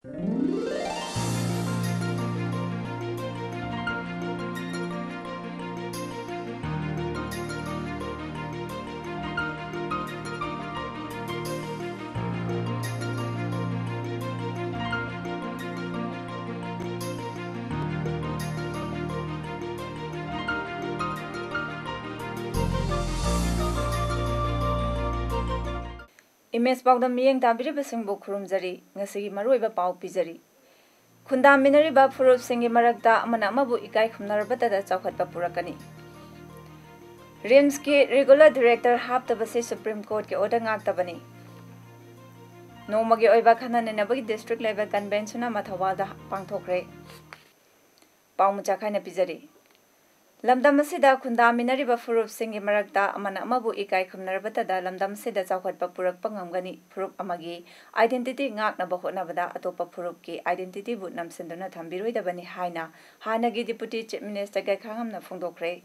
Image पाउदा मियेंग ताबिरिबा सिंगबो खुरुमजरी ngasi maruiba pau pizari khunda minariba furup singi marakta amana amabu ikai khumnarabata da chawkhatpa purakani RIMS ki regular director haptabasi Supreme Court ke order ngaktabani nomagi oiba khana nenabagi district level convention mathawada pangthokre pawmucha khaina pizari lamdam asida khunda minariba furup singi marakta amana amabu ikai khumnarabata da lamdam sida chawkhatpa purakpa ngamgani furup amagi identity ngakna ba hotnabada atopa furup ki identity bu namsenduna thambiroidabani haina hanagi deputy chief minister ga khangamna phongdokre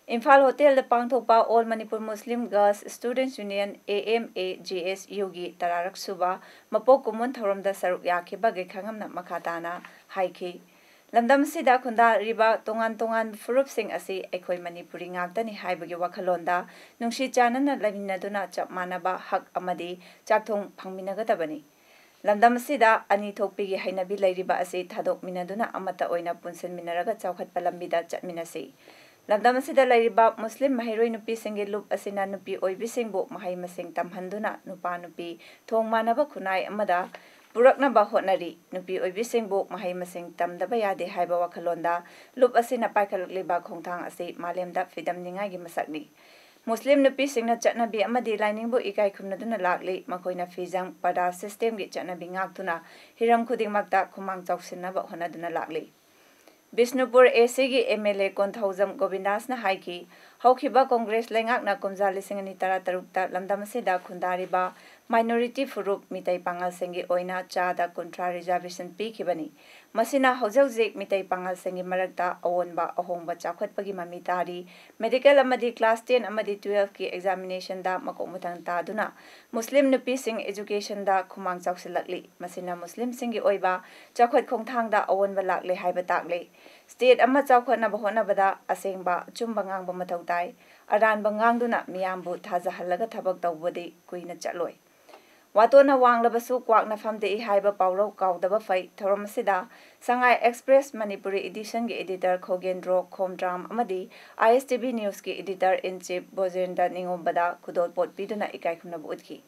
Imphal Hotel the Pangthokpa All Manipur Muslim Girls Students Union AMAGSU gi tararak suba mapok kumun thorom da saruk yakhiba ge khangamna makhatana haiki lamdam sida khunda riba tongan furup sing asi ekhoi manipuri ngaktani haibagi wakhalonda nungsi chanana laminaduna chap manaba hak amadi chakthong phangminagadabani lamdam sida ani thokpi gi hainabi lairiba asi thadok minaduna amata oina punsen minaraga chawkhatpa lambida chatminasi lamdam sida lairiba muslim mahiroi nupi singi lup asina nupi oibisingbo mahai masing tamhanduna nupa nupi thong manaba khunai amada purakna ba hotnari nupi oibisingbo mahai masing tamdaba yade haiba wakhalonda lup asina paikhalakliba khongthang asi malemda fidam ningai gi masakni muslim nupi singna chatnabi amadi lainingbo ikai khumnaduna lakli makoina fijang pada system gi chatnabi ngaktuna hiram khudingmakta khumang chawsinna ba honaduna lakli Bisnupur AC gi MLA Konthaujam Govindas na haiki haukiba Congress lengakna kumja lisingani tara tarukta lamdam sida khundariba minority furup mitai pangal sengi oina chada kontra reservation pi khibani masina hojauzik mitai pangal sengi marakta awonba ahongba chakhatpagi mami tari medical amadi class 10 amadi 12 ki examination da makomutang ta duna muslim nupi sing education da khumang chawsilakli masina muslim singi oiba chakhat khongthang da awonba lakle haiba takle state amma chawkhatna bahona bada asengba chumba ngangba mathautai aran bangangduna miyambu thajahalaga thabak tawbodi kuina chatloi watona wanglabasu kwakna famde I haiba pawlo kawdaba fai thoramasida Sangai Express Manipuri edition gi editor Khogendro Khomdram amadi ISTV news ki editor in chief Bojenda Ningombada kudot pot piduna ikai khumna budki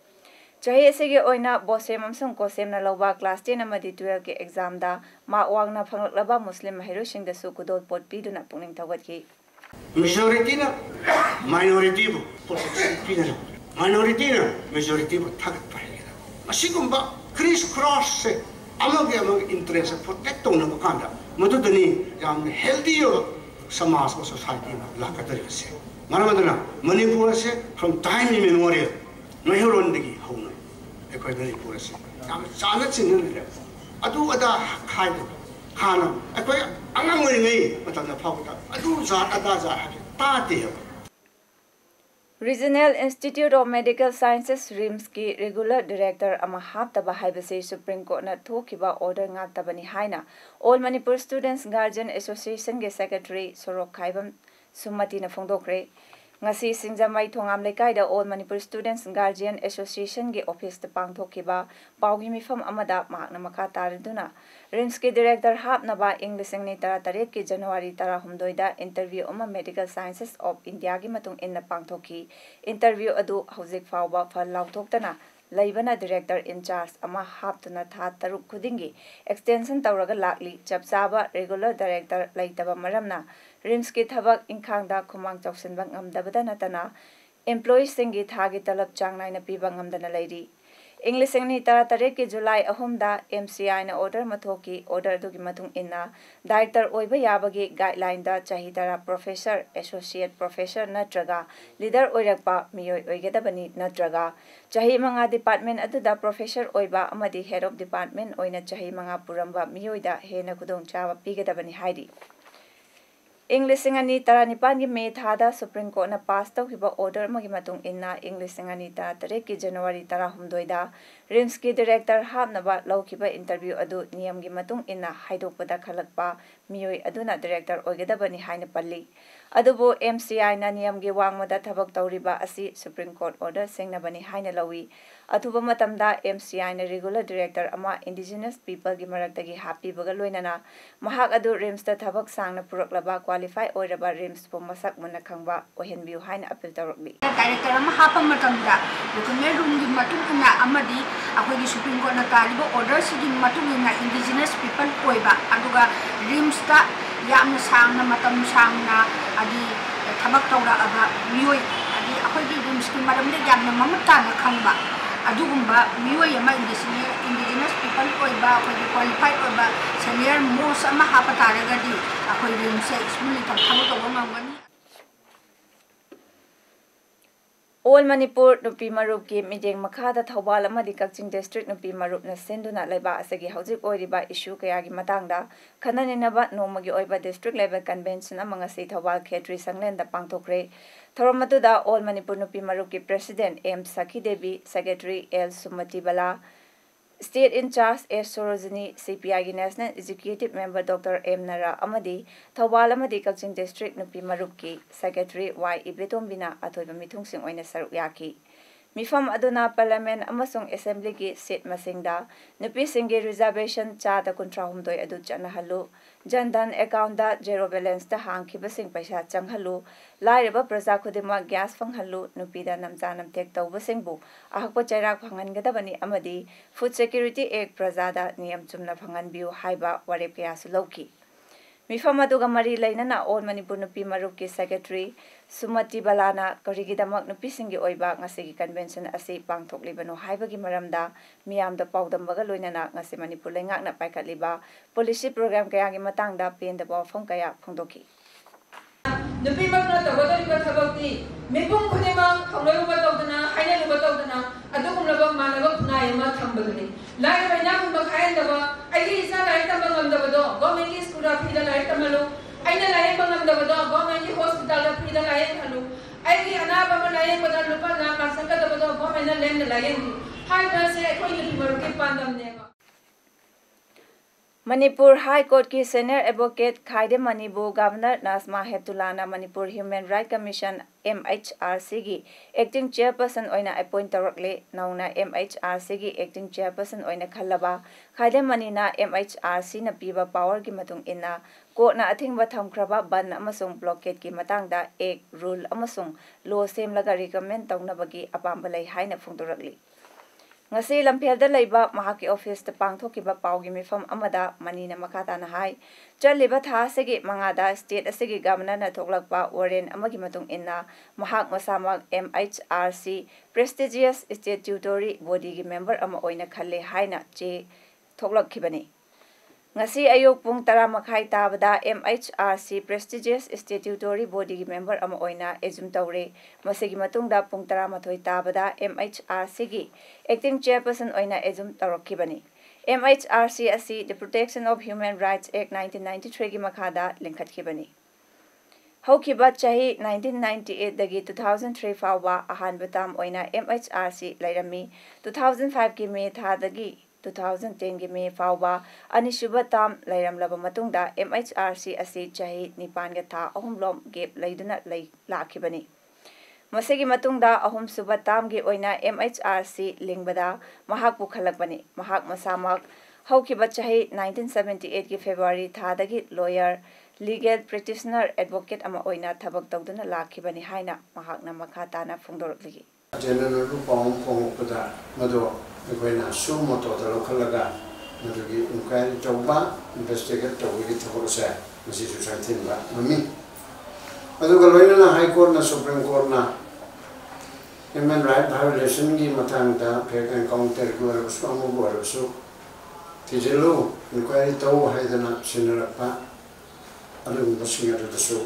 chahi asege oina bosem amsung kosemna loba class 10 amadi 12 ki exam da ma wangna phanglaba muslim mahiro singda su kudot pot piduna pungning thawatki majority na minority bu pidana minority na majority bu thagat pa asigumba criss cross se amagi interest protect tona bakanda madudani yam healthy samaj or society na lakatari se maramadana manipur se from time immemorial nohiron digi hona ekoi manipur se yam chana chinne adu ada khaida khana ekoi angang ngai matana phawta adu za ada za ta te Regional Institute of Medical Sciences RIMS ki regular director ama haptaba haibase Supreme Court na thokiba order ngaktabani haina All Manipur Students Guardian Association ge secretary Sorok Khaibam Sumati na phongdokre ngasi singjamai thongam lekai da All Manipur Students Guardian Association ge office ta pangthokiba pawgi mifam amada makna makha tariduna RIMS ki director hapnaba English ni tara ki January 13 da interview ama Medical Sciences of India gi matung inna pangthoki interview adu hojik fawba phal lautoktana laibana director in charge ama haptuna tha taruk khudingi extension tawraga lakli chapchaba regular director laitaba maramna RIMS ki thabak inkhangda khumang chawsinba ngamdabada natana employees singi thagi talab changnai piba ngamdana lairi English ni tara ki July ahumda MCI na order mathoki order dugi matung inna director oiba yabagi guideline da chahi tara professor associate professor natraga leader oirakpa miyoi oigedabani natraga chahi manga department aduda professor oiba amadi head of department oina chahi manga puramba miyoida hena kudong chawa pigedabani haidi English ni tara nipan gi May thada Supreme Court na pass tawkiba order magi matung inna English ni tara ki January 13 da RIMS की director हापनबा लौखिबा interview अदु नियम की मतुंग इन्ना हाइदोकपदा खलकपा मियोय अदुना director ओइगदबनी हाइना पल्ली अदुबो MCI ना नियम की वांगमदा थबक तौरिबा असि सुप्रीम कोर्ट ऑर्डर सेंगनबनी हाइना लौई अथुबा मतमदा MCI ना रेगुलर डायरेक्टर अमा इंडिजिनस पीपल की मरक्तगी हापीबगा लोइनना महाक अदु रिम्स दा थबक सांगना पुरकलबा क्वालिफाई ओइरबा रिम्स पो मसक मुना खंगबा ओहेनबियु हाइना अपील तौरकली डायरेक्टर अमा हापम मतमदा डॉक्यूमेंट रूम की मतुंगना अमदी अखोगी सुप्रीम कोर्ट ना तालिबो ऑर्डर सिगी मतुंगना इंडिजिनस पीपल ओइबा अदुगा रिम्स दा यामना सांगना मतम सांगना अदि थबक तौरअबा मियोय अदि अखोगी रिम्स की मरमदे यामना ममताना खंगबा अदुगुम्बा मियोय अमा इंडिजिनस पीपल ओइबा अखोगी क्वालिफाइड ओइबा सीनियर मोस्ट अमा हापा तारगदि अखोई रिम्स से स्मूथली थबक तौबा ngangani All Manipur Nupi Marup की मीटिंग मखादा थौबाल अमदी कक्चिंग डिस्ट्रिक्ट नुपी मरुपना सेंदुना लेबा असगी हौजिक ओइरिबा इशू कयागी मतांगदा खननिनबा नोमगी ओइबा डिस्ट्रिक्ट लेवल कन्वेंशन अमंगसी थौबाल खेत्री संगलेंदा पांगथोखरे थौरमदुदा ऑल मणिपुर नुपी मरुप की president M Sakhi Devi secretary L Sumati बला state in charge S Sorojini CPI की national executive member doctor M Nara अमदी थौबाल अमदी कक्चिंग डिस्ट्रिक्ट नुपी मरुप की सेक्रेटरी Y इबेतोंबिना अथोइबा मिथुंगसिंग ओइना सरुक याकी मिफम अदुना पार्लियामेंट अमसुंग असेंबली की सीट मसिंगदा नुपी सिंगे रिजर्वेशन चादा 138 अदु चनहलु जनधन अकाउंट दा जेरो बैलेंस दा हांखिबसिंग पैसा चंगहलु लाइरबा प्रजा खुदिमा गैस फंगहलु नुपीदा नमजा नमतेक तौबसिंगबु अहकपो चैराक फंगनगदबनी अमदी फूड सिक्योरिटी एक्ट प्रजादा नियम चुमना फंगनबियु हाइबा वारेप कयासु लौकी मिफम अदुगा मरी लैनना ऑल मणिपुर नुपी मरुप की सेक्रेटरी सुमति बलाना करिगिदमक नुपीसिंगी ओइबा ngasi कन्वेंशन असी पांगथोकलिबनो हाइबगी मरमदा मियामदा पाउदमबगा लोइनना ngasi मणिपुर लेंगाकना पाइखतलिबा पॉलिसी प्रोग्राम कयागी मतंगदा पेंदबा वफम कया फोंदोखी नुपी मकना तबदरिबा थबक्ति मिपुम खुदेमा खौलैबा तौदना हाइनलुबा तौदना अदुगुमलबा मानबा खुनायमा थंबगनि लाइ बैना गुमबा खायनदबा आइगी इसा लाइ तंबंगमदबदो गवर्नमेंट की स्कूल फ्रीदा लाइ तमलु आइना लाइ बंगमदबदो गवर्नमेंट की हॉस्पिटल फ्रीदा लाइ खलु आइगी अनाबा लाइ बदा लुपा ना संगदबदो गवर्नमेंट लेंद लाइ हाइबा से कोइ नुपी मरुके पांदमनेबा मणिपुर हाई कोर्ट की सीनियर एडवोकेट खाइदे मणिबू गवर्नर नाजमा हेप्तुलाना Manipur human right commission MHRC की एक्टिंग चेयरपर्सन ओइना अपॉइंट तौरकले नौना MHRC की एक्टिंग चेयरपर्सन ओइना खल्लबा खाइदे मणिना MHRC न पीबा पावर की मतुंग इन्ना कोर्टना अथिंगबा थमख्रबा बन अमसुंग ब्लॉकेट की मतंगदा एक रूल अमसुंग लो सेमलगा रिकमेंड तौनबगी अपांबा लै हाइना फोंदोरकली ngasi lamphel da leiba mahaki office ta pangthokiba paugi mifam amada manina makata na hai chaliba tha segi mangada state asegi governor na thoklakpa warren amagi matung inna mahak masamak MHRC prestigious statutory body gi member ama oina khalle haina che thoklakhibani ngasi ayok pung 10 makhai tabada MHRC prestigious statutory body gi member ama oina ejum tawre masigi matungda pung 10 tabada MHRC gi acting chairperson oina ejum tawrakhibani MHRC asi the Protection of Human Rights Act 1993 gi makhada linkhatkibani haukiba chahi 1998 dagi 2003 fawa ahan batam oina MHRC lairami 2005 ki me tha dagi 2010 की मे फाउबा अनिशुबा ताम लैरमलबा मतुंगदा MHRC असि चाही निपान गा था अहुमलोम gap लैदुना लै लाखिबनी मसेगी मतुंगदा अहुम सुबा ताम गी ओइना MHRC लिंगबदा महाक पुखलकबनी महाक मसामक हौकिबा चाही 1978 की फेब्रुआरी थादगी लॉयर लीगल प्रैक्टिशनर एडवोकेट अमा ओइना थबक तौदुना लाखिबनी हाइना महाकना मखाताना फोंदोरकलिगी जनरल रूपाम फोंगपदा मदो अखोइना सुमो तोदा लखलगा मदुगी इंक्वायरी तौबा इन्वेस्टिगेट तौबगी थबकसे मसि सुसाइथिनबा ममी अदुगा लोइना हाई कोर्ट ना सुप्रीम कोर्ट ना ह्यूमन राइट वायोलेशन की मतंगदा फेक एनकाउंटर की वरसु अमु वरसु तिजलो इंक्वायरी तौ हाइदना सिनरपा अदुगुम बसिंगदसु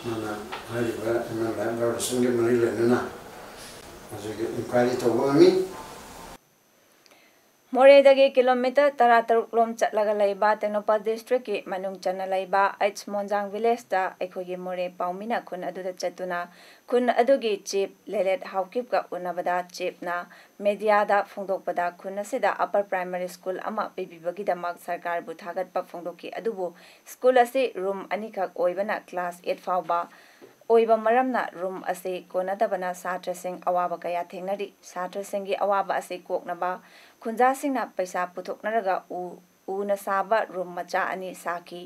माना हाइबा ह्यूमन राइट वायोलेशन की मरि लेना अजगे इंक्वायरी तौबा ममी मोरेदगी किलोमीटर 13 लोम चटलगा लैबा तेनोपा डिस्ट्रिक्ट की मनुंग चना लैबा एच मोंजांग विलेज दा अखोगी मोरे पाउमिना खुन अदुदा चतुना खुन अदुगी चीफ लेलेट हाउकिप का उनबदा चीफना मीडिया दा फोंदोकपदा खुन असिदा अपर प्राइमरी स्कूल अमा पिबिबगी दमक सरकार बु थागतपा फोंदोकी अदुबु स्कूल असे रूम अनिखक ओइबना क्लास 8 फाउबा ओइबा मरमना रूम असे कोनदबना छात्र सिंह अवाबा कया थेंगनरी छात्र सिंह की अवाबा असे कोकनबा खुंजा सिंहना पैसा पुथोकनरगा उना साबा रूम मचा अनि साकी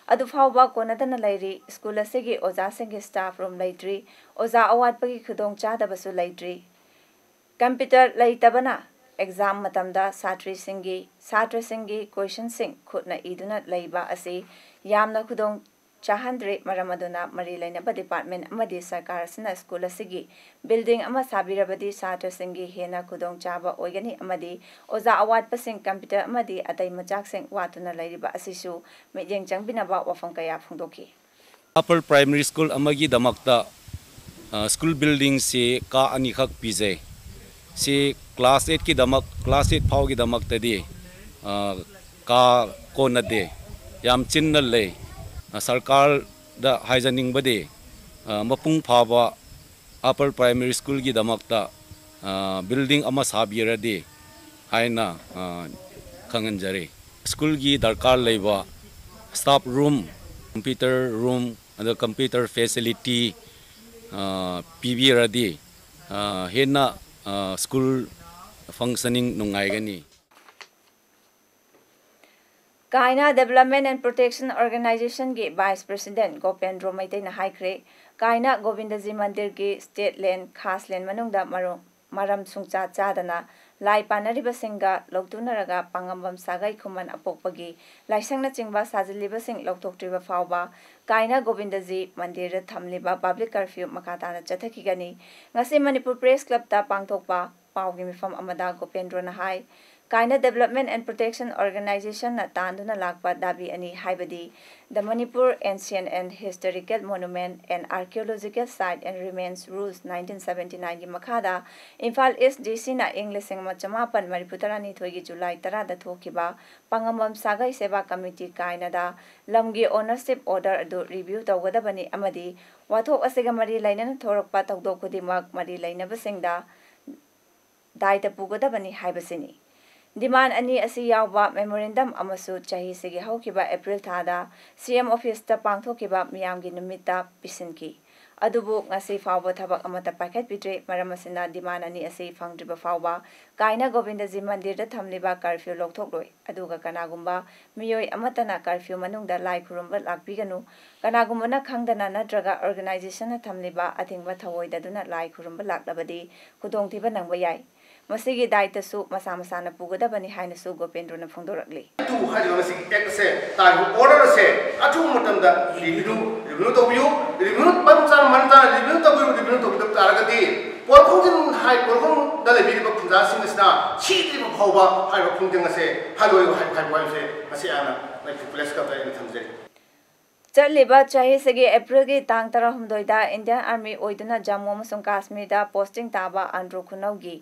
अदु फाउबा कोनदना लैरी स्कूल असेगी ओजा सिंह स्टाफ रूम लैट्री ओजा अवातपगी खुदोंग चादबसु लैट्री computer लैतबना exam मतमदा छात्री सिंगी question Singh Khudna इदुना लैबा असे यामना खुदोंग चाहंद्रे मरमदुना मरी लेनबा डिपार्टमेंट अमदी सरकार सिना स्कूल असिगी बिल्डिंग अमा साबिरबदी छात्र सिंगी हेना खुदोंग चाबा ओइगनी अमदी ओजा अवातपसिंग कंप्यूटर अमदी अतै मचाकसिंग वातुना लैरिबा असिसु मिजेंग चंगबिनबा वफम कया फोंदोकी अपर प्राइमरी स्कूल अमगी दमकता स्कूल बिल्डिंग से का अनिखक पिजे से क्लास 8 की दमक क्लास 8 फाव की दमक तदी का कोनदे याम चिन्नल ले सरकार दा हाइजनिंग बदे मपुंग फाबा अपर प्राइमरी स्कूल की दमकता बिल्डिंग अमा साबिरदे हाइना खंगनजरे स्कूल की दरकार लेबा स्टाफ रूम कंप्यूटर रूम अद कंप्यूटर फैसिलिटी पीबीरदे हेना स्कूल फंक्शनिंग नुंगाइगनी कायना डेवलपमेंट एंड प्रोटेक्शन ऑर्गेनाइजेशन के वाइस प्रेसिडेंट गोपेंद्र मैतेना हाइख्रे कायना गोविंदजी मंदिर की स्टेट लैंड खास लैंड मनुंगदा मरम सुंगचा चादना लाई पानरिबसिंगा लौतुनरगा पांगंबम सागै खुमन अपोकपगी लाइसंगना चिंगबा साजिलिबसिंग लौतोक्ट्रिबा फावबा कायना गोविंदजी मंदिर थमलिबा पब्लिक कर्फ्यू मखाताना चथकिगनी ngasi मणिपुर प्रेस क्लब ता पांगथोकपा पावगी मिफम अमदा गोपेंद्र ना हाई कायना डेवलपमेंट एंड प्रोटेक्शन ऑर्गेनाइजेशन ना तांदुना लाकपा दाबी अनि हाइबदी the Manipur ancient and historical monument and archaeological site and remains rules 1979 की मखादा इम्फाल ईस्ट डीसी ना इंग्लिशिंग मचमापन मणिपुतरानी थोगी जुलाई 10 दा थोकिबा पंगमबम सागै सेवा कमिटी कायनादा लमगी ओनरशिप ऑर्डर अदु रिव्यू तौगदबनी अमदी वाथोक असेगा मरी लैनन थोरकपा तौदो खुदिमक मरी लैनबसिंगदा दायित्व पुगदबनी हाइबसिनी डिमांड अनि असी यावबा मेमोरेंडम अमसु चाही सेगे हौकिबा अप्रैल थादा सीएम ऑफिस ता पांगथोकिबा मियामगी नुमिता पिसिनकी अदुबु ngasi फावबा थबक अमता पाखत पित्रे मरमसिना डिमांड अनि असी फंगद्रिबा फावबा कायना गोविंदजी मंदिर दा थमलिबा कर्फ्यू लोकथोकलोय अदुगा कनागुम्बा मियोय अमतना कर्फ्यू मनुंगदा लाई खुरुंबा लाकबिगनु कनागुम्बना खंगदना नत्रगा ऑर्गेनाइजेशन थमलिबा अथिंगबा थवोयदुना लाई खुरुंबा लाकलबदी खुदोंथिबा नंगबा याय मसीगी दायित्वसु मसा मसाना पुगदबनी हाइनसु गोपेंद्रना फोंदोरकली तू हाजिर मसी एक से तागु ऑर्डर से अथु मतमदा रिव्यू तोबियु रिव्यू पंचा मनता रिव्यू तोबियु तारगदी पोरखुंजिन हाइ पोरखुं दलेबिरिबा खुजा सिंगसना छिदिबा फावबा हाइबा खुंजंगसे हालोय हाइ से मसी आना लाइक प्लेस का इन थमजे चलेबा चाहे सगे अप्रैल के तांग 13 इंडियन आर्मी ओइदना जम्मू अमसुंग कश्मीर दा पोस्टिंग ताबा आंध्रो खुनौगी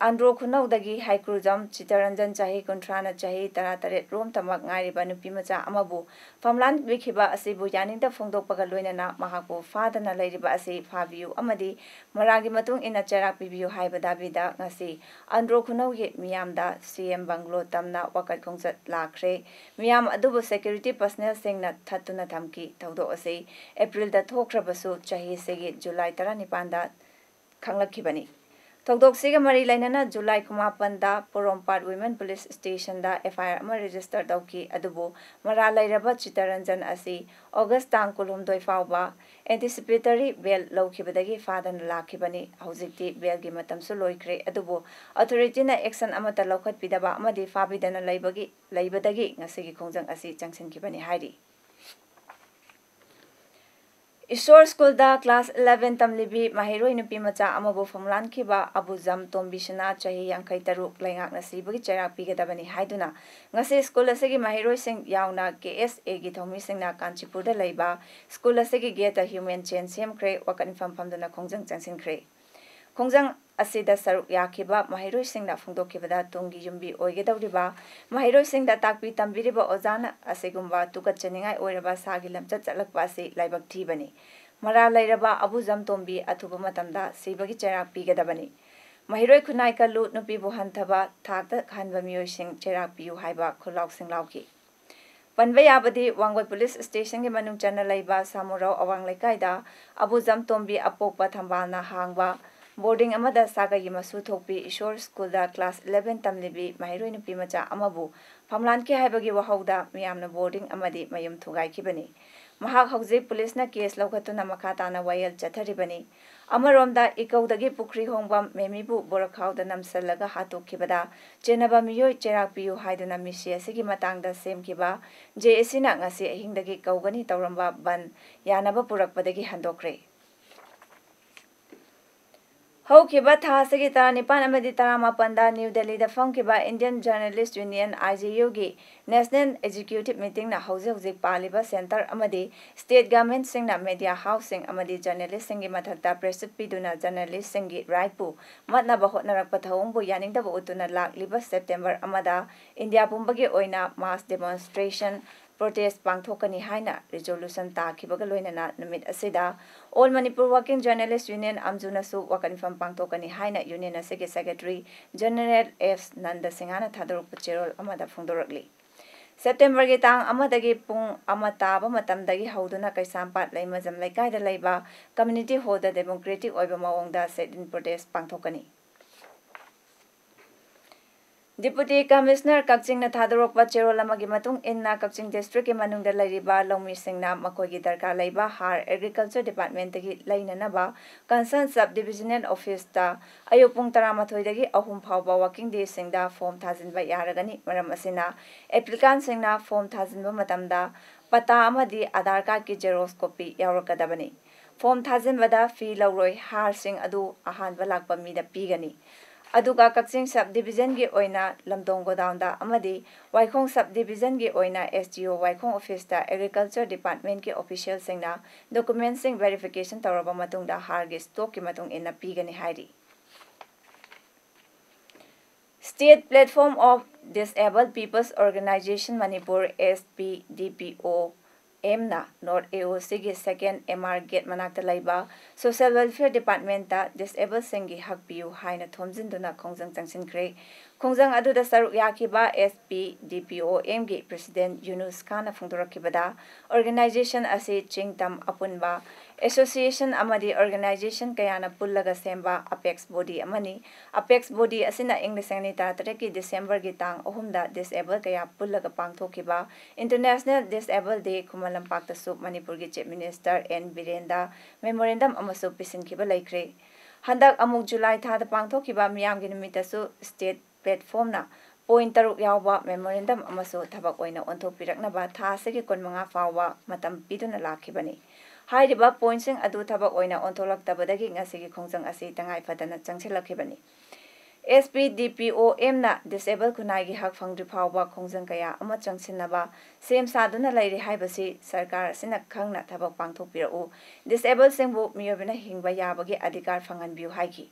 आंध्रो खुनौदगी हाइक्रुजम चितरंजन चाहे कुंट्राना चाहे 13 रोम तमक गाइरिबा नुपी मचा अमबु फमलान बिखिबा असिबु यानिंगदा फोंदोकपगा लोइनना महाको फादना लैरिबा असि फाबियु अमदी मरागी मतुंग इना चराक पिबियु हाइबदाबिदा ngasi आंध्रो खुनौगे मियामदा सीएम बंगलो तमना वकत खोंगचत लाखरे मियाम अदुबु सिक्योरिटी पर्सनल सिंगना थतुना थमकी थौदो असि अप्रैल दा थोखरबसु चाहे सेगे जुलाई 19 दा खंगलखिबनी थौदोकसिगा मरी लैनना जुलाई 9 दा पोरोमपाट वुमेन पुलिस स्टेशन दा एफआईआर अमा रजिस्टर तौकी अदुबु मरा लैरबा चितरंजन असि अगस्त तांग 12 फावबा एंटिसिपेटरी बेल लौखिबदगी फादन लाखिबनी हौजिकति बेलगी मतमसु लोइख्रे अदुबु अथॉरिटीना एक्शन अमता लौखतपिदबा अमदि फाबिदना लैबदगी ngasi खोंजंग असि चंगसिनखिबनी हाइरि ईश्वर स्कूल दा क्लास 11 तमलिबी माहिरोई नुपी मचा अमबु फमलान खिबा अबुजम तोम्बिसना चाही 53 लैंगाकना सिबगी चराक पिगदबनी हाइदुना ngasi स्कूल असगी माहिरोई सिंग यावना केएसए गी थौमी सिंगना कांचीपुर दा लैबा स्कूल असगी गेट ह्यूमन चेन सेमख्रे वकन फमफमदना खोंजंग चंगसिनख्रे खोंजंग asida saruk yakiba mahiroi singna phungdokibada tungi yumbi oigedawriba mahiroi singda takpi tambiriba ojana asigumba tukatchaningai oiraba sagi lamchat chalakpa asi laibak thibani mara lairaba abu jamtombi athuba matamda sibagi cherak pigadabani mahiroi khunai kalu nupi bu hanthaba thakta khanba miyoi sing cherak piu haiba khulauk singlauki panba yabadi wangwai police station ge manung chana laiba samurau awang lekaida abu jamtombi apokpa thambana hangba boarding amada sagai masu thokpi ishor school da class 11 tamlibi mahiroi nupi macha amabu famlan ke haibagi wahauda miyamna boarding amadi mayum thugai kibani mahak hauji police na case lawkatuna makata na wayal chatharibani amaromda ikaudagi pukri hongbam memibu borakhauda namsallaga hatokhibada chenaba miyoi cherak piu haiduna misi asigi matangda semkiba JSC na ngasi ahingdagi kaugani tawramba ban yanaba purakpadagi handokre Hokiba Thasagi Taranipan Amadi Taramapanda New Delhi the Funkiba Indian Journalist Union IJU gi National Executive Meeting na Hauzik Paliba Center Amadi State Government Singna Media Housing Amadi Journalist Singi Mathakta Press Piduna Journalist Singi Raipu Matna Bahot Narakpathaumbu Yaning Daba Utuna Lak Liba September Amada India Pumbagi Oina Mass Demonstration protest pangthokani haina resolution ta khibaga loinana numit asida all Manipur Working Journalist Union amjuna su wakanfam pangthokani haina union asege secretary general F Nanda Singhana thadoruk cherol amada phungdorakli September gi tang amadagi pung amata ba matamdagi hauduna kaisampat laimajam laikai da laiba community hall da democratic oiba mawongda set in protest pangthokani Deputy Commissioner Kakching na thadorokpa cherol amagi matung inna Kakching district ke manungda lairiba lawmi singna makoigi darkar laiba har agriculture department dagi lainanaba concerned subdivisional office ta ayupung 13 dagi ahum phawba working day singda form thajinba yaragani maram asina applicant singna form thajinba matamda pata amadi Aadhaar card ki xerox copy yawrakadabani form thajinbada fee lawroi har sing adu ahanba lakpa mida pigani Aduga Kakching subdivision gi oina Lamdong godown da amadi Waikhong subdivision gi oina SGO Waikhong office da agriculture department ki official singna document sing verification tawraba matung da har gi stock ki matung inna pigani hairi State Platform of Disabled People's Organization Manipur SPDPO Emna North AOC gi second MR gate manakta laiba Social Welfare Department ta disabled singi hakpiu haina thomjinduna khongjang changsinkre khongjang aduda saruk yakiba SPDPO gi President Yunus Khan phungdorakibada organization ase chingtam apunba association amadi organization kayana pullaga semba apex body amani apex body asina English ani ta tareki December gi tang ohumda disabled kaya pullaga pangthokiba International Disabled Day Kumalampak ta sup Manipur gi Chief Minister N Birenda memorandum amasu pisinkiba laikre handak amuk July tha da pangthokiba miyam gi numita su state platform na point taruk yawba memorandum amasu thabak oina onthokpiraknaba tha segi konmanga fawwa matam piduna lakhibani Hairiba pointsing adu thabak oina ontolak tabadagi ngasigi khongjang asi tangai fadana changsilakibani SPDPO na disabled kunai gi hak phangri phawba khongjang kaya ama changsinaba sem saduna lairi haibasi sarkar sina khangna thabak pangthokpirau disabled singbu miyobina hingba yabagi adhikar phangan biu haiki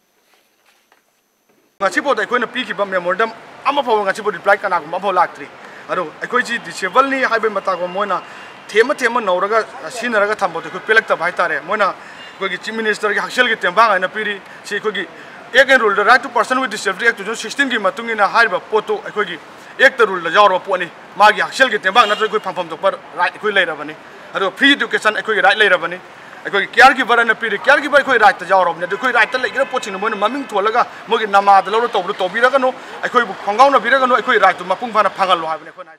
ngachibod aikoina pikiba memorandum ama phaw ngachibod reply kana gum phaw laktri aro aikoi ji disabled ni haibai mata go moina thema nauraga sinaraga thambo ko pelakta bhai tare moina ko gi chief minister gi haksel gi tembang ana piri si ko gi ek rule the right to person with disability act 2016 gi matungina haiba poto ko gi ek ta rule la jawro poni magi haksel gi tembang na ko pham to par right ko leira bani aro free education ko gi right leira bani ko gi care gi barana piri care gi bai ko right ta jawro ne ko right ta leira poching moina maming tholaga mogi namad lo to biraga no ko khongau na biraga no ko right to mapung phana phangal lo habne ko na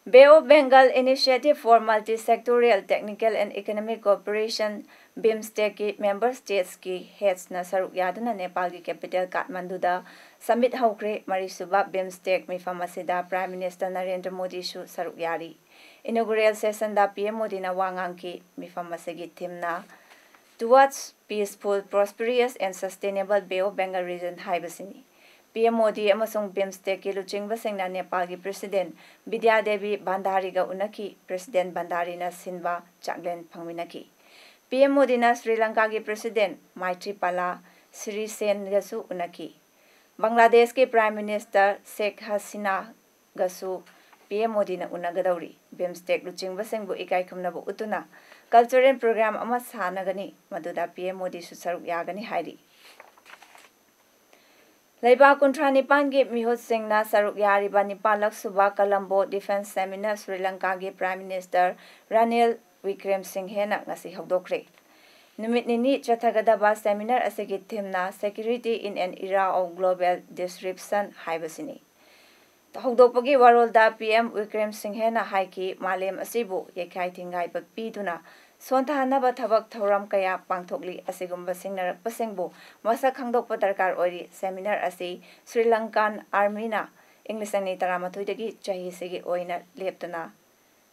Bay of Bengal Initiative for Multi-Sectorial Technical and Economic Cooperation BIMSTEC member states ki heads na saruk yaduna Nepal ki capital Kathmandu da summit haukre marisuba BIMSTEC mifam asida Prime Minister Narendra Modi su saruk yari inaugural session da PM Modi na wangang ki mifam asigi theme na towards peaceful, prosperous and sustainable Bay of Bengal region haibasini PM Modi amasung BIMSTEC ki luchingba singna Nepal ki President Vidya Devi Bhandari ga unaki President Bhandari na sinba chaklen phangminaki PM Modi na Sri Lanka ki President Maithripala Sirisena gasu unaki. Bangladesh ke Prime Minister Sheikh Hasina gasu PM Modi na unagadauri. BIMSTEC luching baseng bu ikai kumnabu utuna cultural program ama sanagani maduda PM Modi su saruk yagani hairi. Laiba Kuntra Nipan ge Mihot Singh na saruk yariba Nipalak Suba Colombo Defense Seminar Sri Lanka ge Prime Minister Ranil Wickremesinghe na ngasi hawdokre. Numit nini chathagadaba seminar asigi themna Security in an Era of Global Disruption haibasini. Hawdokpagi warolda PM Wickremesinghe na haiki malem asibu yekai thingai ba piduna Sontahanaba thabak thoram kaya pangthokli asigumba singnarak pasengbu masa khangdokpa darkar ori seminar asi Sri Lankan Army na English ani taramathuidagi chahi segi oina leptana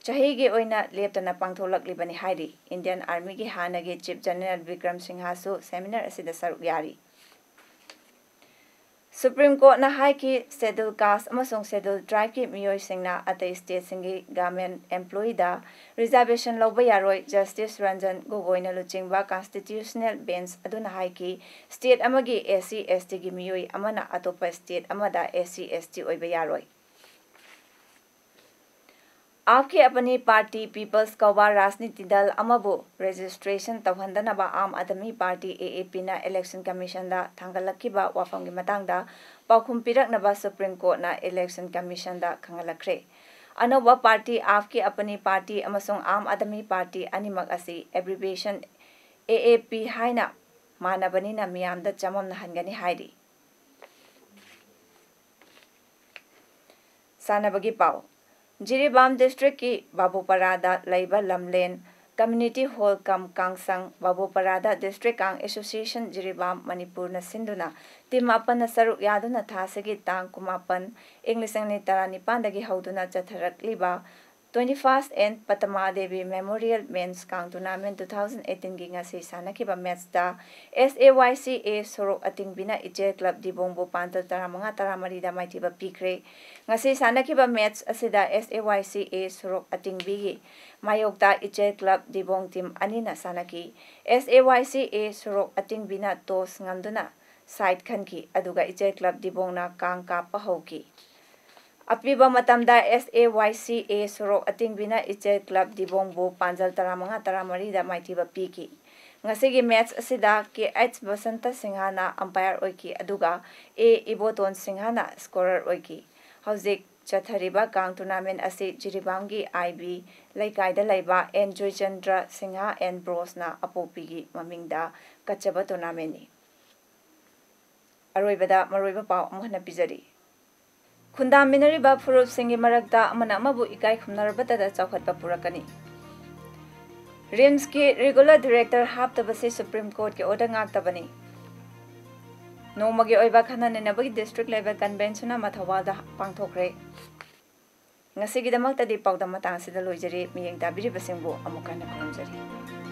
chahi ge oina leptana pangtholak libani hairi Indian Army gi hanagi Chief General Wickremesinghe su seminar asi da saruk yari Supreme Court na hai ki scheduled caste amasung scheduled tribe ki miyoi singna atai state singi government employee da reservation lawba yaroi Justice Ranjan Gogoi na luchingba constitutional bench aduna hai ki state amagi SC ST gi miyoi amana atopa state amada SC ST oiba yaroi आपकी अपनी party peoples कौवा राजनीति दल अमबो registration तवहंदनबा आम आदमी party AAP ना election commission दा थांगलक्किबा वाफमगी मतंगदा पाखुम पिरकनबा supreme court ना इलेक्शन कमीशन दा खंगलखरे अनोबा पार्टी आपकी अपनी पार्टी अमसों आम आदमी पार्टी अनिमक असी एब्रिविएशन AAP हाइना मानबनिना मियामदा चममना हनगनी हाइरी सानबगी पाओ Jiribam district ki Babuparada Laiba Lamlen Community Hall Kam Kangsang Babuparada District Kang Association Jiribam Manipur na sinduna timapan na saruk yaduna thasagi tang kumapan English ang nitarani pandagi hauduna chatharak liba 21st and Patama Devi Memorial Men's Kang Tournament 2018 gi ngasi sanakiba match da SAYCA sorok ating bina Ije Club Dibongbo Pantal taramanga taramari da maitiba pikre ngasi sanakiba match asida SAYCA sorok ating bigi mayokta Ije Club Dibong team anina sanaki SAYCA sorok ating bina tos ngamduna side khanki aduga Ije Club Dibong na kang kapa hoki Apiba matamda SAYCA sorok ating bina Ije Club Dibongbo Panjal taramanga taramari da maitiba piki ngasigi match asida KH Basanta Singhana umpire oiki aduga A Iboton Singhana scorer oiki hauzik chathariba kang tournament asi Jiribamgi IB Laikaida laiba N Joychandra Singha and Bros na apopigi mamingda kachaba tournament ni aroibada maroiba pau amhana pizari Khunda minariba Furup Singi Marakta amana amabu ikai khumnarabata da chawkhatpa purakani RIMS ki regular director haptabasi Supreme Court ke order ngaktabani Nomagi oiba khananenabagi district level convention na mathawalda pangthokre ngasigidamakta di pawda matang sida loijari miyeng tabiri basingbo amukana khonjari